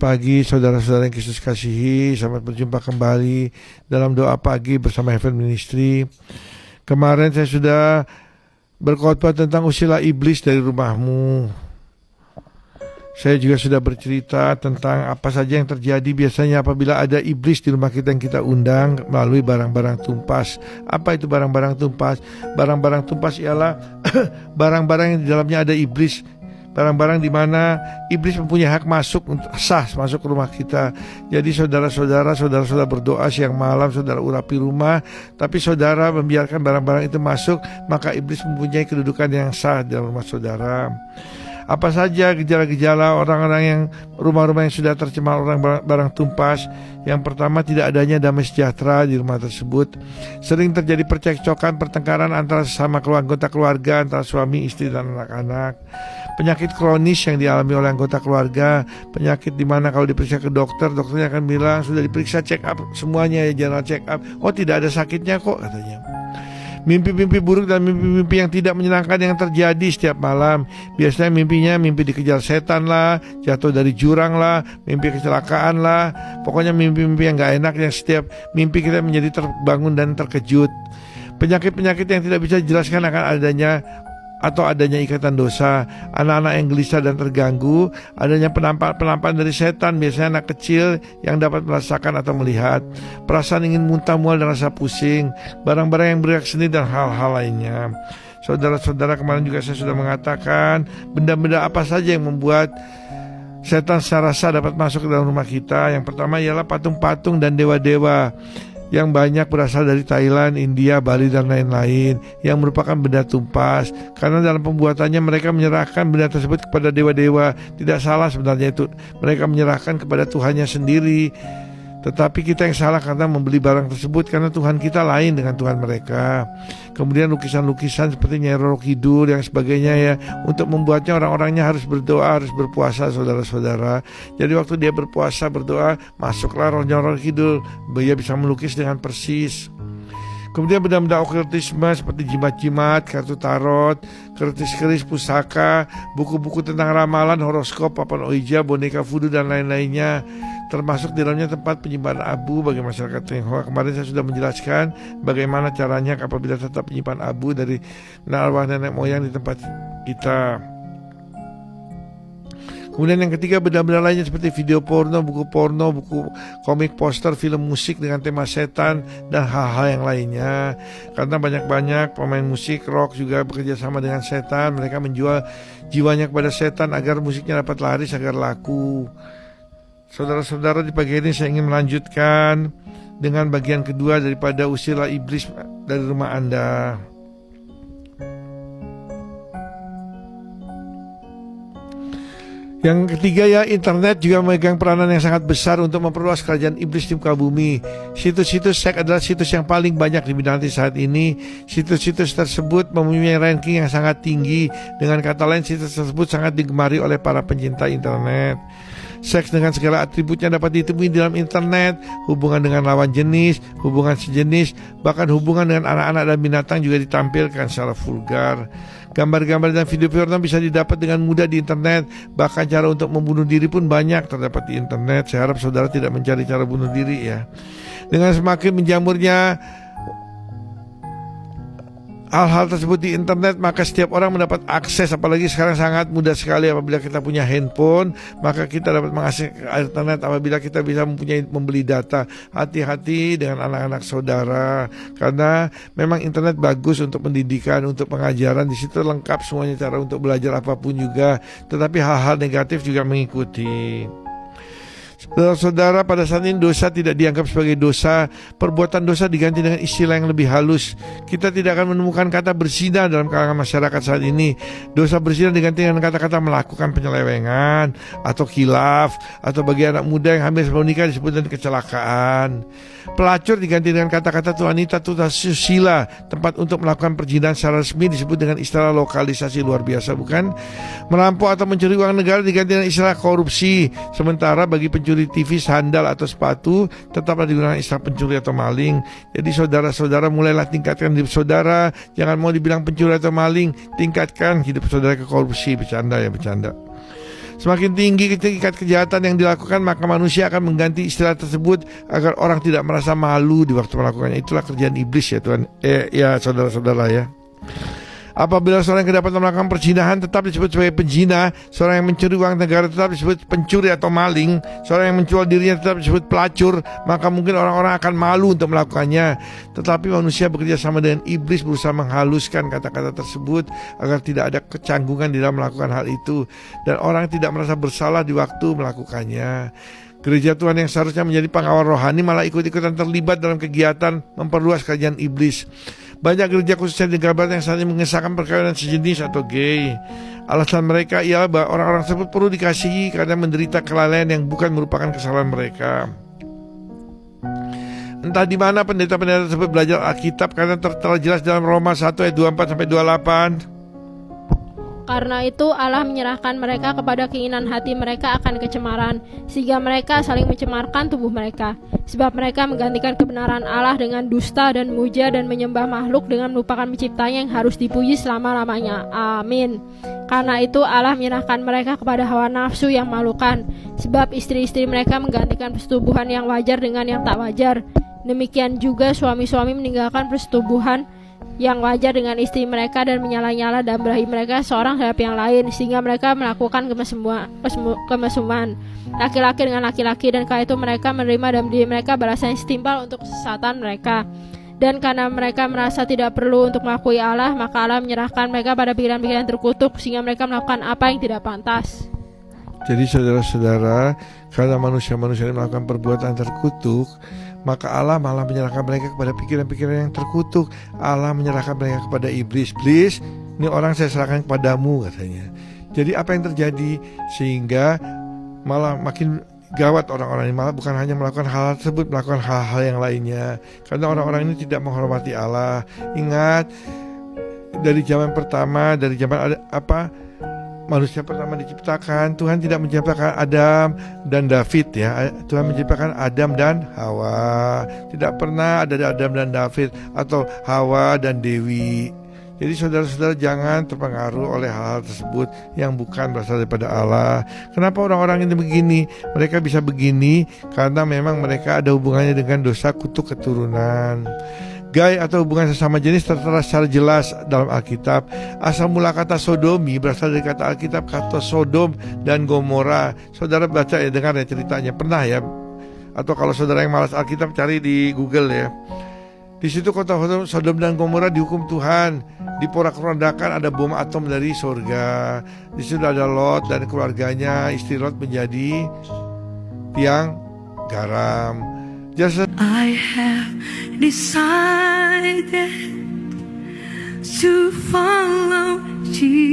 pagi saudara-saudara yang Kristus kasihi. Selamat berjumpa kembali dalam doa pagi bersama Heaven Ministry. Kemarin saya sudah berkhotbah tentang usirlah iblis dari rumahmu. Saya juga sudah bercerita tentang apa saja yang terjadi biasanya apabila ada iblis di rumah kita yang kita undang melalui barang-barang tumpas. Apa itu barang-barang tumpas? Barang-barang tumpas ialah barang-barang yang di dalamnya ada iblis. Barang-barang di mana iblis mempunyai hak masuk masuk ke rumah kita. Jadi saudara-saudara berdoa siang malam, saudara urapi rumah, tapi saudara membiarkan barang-barang itu masuk, maka iblis mempunyai kedudukan yang sah dalam rumah saudara. Apa saja gejala-gejala orang-orang yang rumah-rumah yang sudah tercemar orang barang tumpas? Yang pertama, tidak adanya damai sejahtera di rumah tersebut. Sering terjadi percekcokan, pertengkaran antara sesama anggota keluarga, antara suami, istri, dan anak-anak. Penyakit kronis yang dialami oleh anggota keluarga, penyakit di mana kalau diperiksa ke dokter, dokternya akan bilang sudah diperiksa check up semuanya ya, general check up. Oh, tidak ada sakitnya kok katanya. Mimpi-mimpi buruk dan mimpi-mimpi yang tidak menyenangkan yang terjadi setiap malam. Biasanya mimpi dikejar setan lah, jatuh dari jurang lah, mimpi kecelakaan lah. Pokoknya mimpi-mimpi yang gak enak, yang setiap mimpi kita menjadi terbangun dan terkejut. Penyakit-penyakit yang tidak bisa dijelaskan akan adanya ikatan dosa, anak-anak yang gelisah dan terganggu, adanya penampakan dari setan, biasanya anak kecil yang dapat merasakan atau melihat, perasaan ingin muntah, mual dan rasa pusing, barang-barang yang bergerak seni dan hal-hal lainnya. Saudara-saudara, kemarin juga saya sudah mengatakan benda-benda apa saja yang membuat setan secara sah dapat masuk ke dalam rumah kita. Yang pertama ialah patung-patung dan dewa-dewa yang banyak berasal dari Thailand, India, Bali, dan lain-lain, yang merupakan benda tumpas. Karena dalam pembuatannya mereka menyerahkan benda tersebut kepada dewa-dewa. Tidak salah sebenarnya itu, mereka menyerahkan kepada Tuhannya sendiri. Tetapi kita yang salah karena membeli barang tersebut, karena Tuhan kita lain dengan Tuhan mereka. Kemudian lukisan-lukisan seperti Nyai Roro Kidul yang sebagainya ya, untuk membuatnya orang-orangnya harus berdoa, harus berpuasa, saudara-saudara. Jadi waktu dia berpuasa berdoa, masuklah roh Nyai Roro Kidul, dia bisa melukis dengan persis. Kemudian benda-benda okultisme seperti jimat-jimat, kartu tarot, keris-keris pusaka, buku-buku tentang ramalan, horoskop, papan oija, boneka voodoo dan lain-lainnya. Termasuk di dalamnya tempat penyimpanan abu bagi masyarakat Tionghoa. Kemarin saya sudah menjelaskan bagaimana caranya apabila tetap menyimpan abu dari arwah nenek moyang di tempat kita. Kemudian yang ketiga, benda-benda lainnya seperti video porno, buku komik, poster, film musik dengan tema setan, dan hal-hal yang lainnya. Karena banyak-banyak pemain musik rock juga bekerja sama dengan setan. Mereka menjual jiwanya kepada setan agar musiknya dapat laris, agar laku. Saudara-saudara, di pagi ini saya ingin melanjutkan dengan bagian kedua daripada usirlah iblis dari rumah Anda. Yang ketiga ya, internet juga memegang peranan yang sangat besar untuk memperluas kerajaan iblis di muka bumi. Situs-situs seks adalah situs yang paling banyak diminati saat ini. Situs-situs tersebut mempunyai ranking yang sangat tinggi. Dengan kata lain, situs tersebut sangat digemari oleh para pencinta internet. Seks dengan segala atributnya dapat ditemui di dalam internet. Hubungan dengan lawan jenis, hubungan sejenis, bahkan hubungan dengan anak-anak dan binatang juga ditampilkan secara vulgar. Gambar-gambar dan video porno bisa didapat dengan mudah di internet. Bahkan cara untuk membunuh diri pun banyak terdapat di internet. Saya harap saudara tidak mencari cara bunuh diri ya. Dengan semakin menjamurnya hal-hal tersebut di internet, maka setiap orang mendapat akses. Apalagi sekarang sangat mudah sekali apabila kita punya handphone, maka kita dapat mengakses internet apabila kita bisa membeli data. Hati-hati dengan anak-anak saudara, karena memang internet bagus untuk pendidikan, untuk pengajaran. Di situ lengkap semuanya cara untuk belajar apapun juga, tetapi hal-hal negatif juga mengikuti. Saudara, pada saat ini dosa tidak dianggap sebagai dosa. Perbuatan dosa diganti dengan istilah yang lebih halus. Kita tidak akan menemukan kata berzina dalam kalangan masyarakat saat ini. Dosa berzina diganti dengan kata-kata melakukan penyelewengan atau khilaf, atau bagi anak muda yang hamil sebelum nikah disebut dengan kecelakaan. Pelacur diganti dengan kata-kata wanita susila. Tempat untuk melakukan perjinahan secara resmi disebut dengan istilah lokalisasi, luar biasa bukan? Merampok atau mencuri uang negara diganti dengan istilah korupsi. Sementara bagi pencuri TV, sandal atau sepatu tetaplah digunakan istilah pencuri atau maling. Jadi saudara-saudara, mulailah tingkatkan hidup saudara. Jangan mau dibilang pencuri atau maling, tingkatkan hidup saudara ke korupsi. Bercanda ya, bercanda. Semakin tinggi tingkat kejahatan yang dilakukan, maka manusia akan mengganti istilah tersebut agar orang tidak merasa malu di waktu melakukannya. Itulah kerjaan iblis ya Tuhan, ya saudara-saudara ya. Apabila seorang yang kedapatan melakukan perzinahan tetap disebut sebagai penzina, seorang yang mencuri uang negara tetap disebut pencuri atau maling, seorang yang menjual dirinya tetap disebut pelacur, maka mungkin orang-orang akan malu untuk melakukannya. Tetapi manusia bekerja sama dengan iblis berusaha menghaluskan kata-kata tersebut agar tidak ada kecanggungan di dalam melakukan hal itu, dan orang tidak merasa bersalah di waktu melakukannya. Gereja Tuhan yang seharusnya menjadi pengawal rohani malah ikut-ikutan terlibat dalam kegiatan memperluas kajian iblis. Banyak gereja khususnya di Gabat yang saat ini mengesahkan perkawinan sejenis atau gay. Alasan mereka ialah bahwa orang-orang tersebut perlu dikasihi karena menderita kelalaian yang bukan merupakan kesalahan mereka. Entah di mana pendeta-pendeta tersebut belajar Alkitab, karena tertera jelas dalam Roma 1 ayat 24-28. Karena itu Allah menyerahkan mereka kepada keinginan hati mereka akan kecemaran, sehingga mereka saling mencemarkan tubuh mereka. Sebab mereka menggantikan kebenaran Allah dengan dusta dan muja, dan menyembah makhluk dengan melupakan penciptanya yang harus dipuji selama-lamanya. Amin. Karena itu Allah menyerahkan mereka kepada hawa nafsu yang memalukan, sebab istri-istri mereka menggantikan persetubuhan yang wajar dengan yang tak wajar. Demikian juga suami-suami meninggalkan persetubuhan yang wajar dengan istri mereka dan menyala-nyala dan berahi mereka seorang terhadap yang lain, sehingga mereka melakukan kemesuman laki-laki dengan laki-laki, dan karena itu mereka menerima dalam diri mereka balasan yang setimpal untuk kesesatan mereka. Dan karena mereka merasa tidak perlu untuk mengakui Allah, maka Allah menyerahkan mereka pada pikiran-pikiran terkutuk, sehingga mereka melakukan apa yang tidak pantas. Jadi saudara-saudara, karena manusia-manusia yang melakukan perbuatan terkutuk, maka Allah malah menyerahkan mereka kepada pikiran-pikiran yang terkutuk. Allah menyerahkan mereka kepada iblis. Iblis, ini orang saya serahkan kepadamu, katanya. Jadi apa yang terjadi? Sehingga malah makin gawat orang-orang ini, malah bukan hanya melakukan hal tersebut, melakukan hal-hal yang lainnya. Karena orang-orang ini tidak menghormati Allah. Ingat, dari zaman pertama, dari zaman manusia pertama diciptakan, Tuhan tidak menciptakan Adam dan David ya. Tuhan menciptakan Adam dan Hawa. Tidak pernah ada Adam dan David atau Hawa dan Dewi. Jadi saudara-saudara, jangan terpengaruh oleh hal-hal tersebut yang bukan berasal daripada Allah. Kenapa orang-orang ini begini? Mereka bisa begini karena memang mereka ada hubungannya dengan dosa kutuk keturunan. Gay atau hubungan sesama jenis tertera secara jelas dalam Alkitab. Asal mula kata sodomi berasal dari kata Alkitab, kata Sodom dan Gomora. Saudara baca ya, dengar ya ceritanya, pernah ya? Atau kalau saudara yang malas Alkitab, cari di Google ya. Di situ kota Sodom dan Gomora dihukum Tuhan, diporak-porandakan, ada bom atom dari surga. Di situ ada Lot dan keluarganya. Istri Lot menjadi tiang garam. I have decided to follow Jesus.